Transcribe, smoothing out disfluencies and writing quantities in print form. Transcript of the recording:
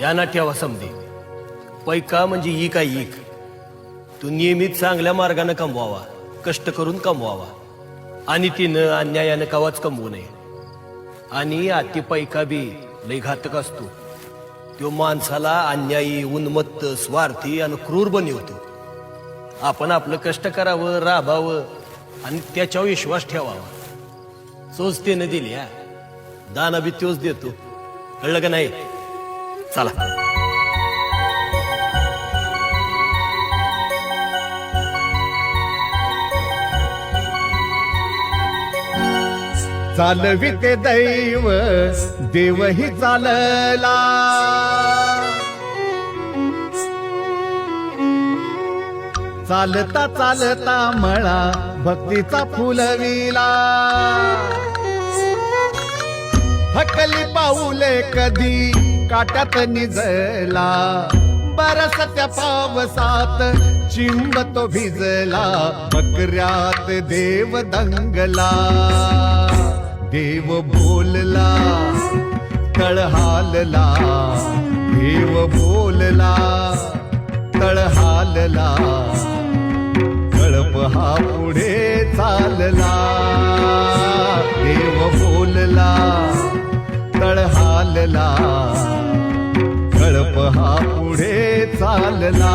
यांना ठेवा समजे पैका म्हणजे ई काय एक तू नियमित चांगल्या मार्गाने कमवावा, कष्ट करून कमवावा आणि तिनं अन्यायानं कवाच कमवू नये. आणि अति पैका बी लय घातक असतो. तो माणसाला अन्यायी, उन्मत्त, स्वार्थी आणि क्रूर बनवतो. आपण आपलं कष्ट करावं, राबावं आणि त्याच्यावर विश्वास ठेवावा. चोच त्यानं दिली, दाना बी तोच देतो. कळलं का नाही? चला. चालविते दैव देवही चालला, चालता चालता मळा भक्तीचा फुलविला. हकली पाऊले कधी काट्यात निजला, बरसत्या पावसात चिंब तो भिजला. मकऱ्यात देव दंगला, देव बोलला तळ हालला. देव बोलला तळ हालला, कळप हा पुढे चालला. देव बोलला तळ हालला, कळप हा पुढे चालला.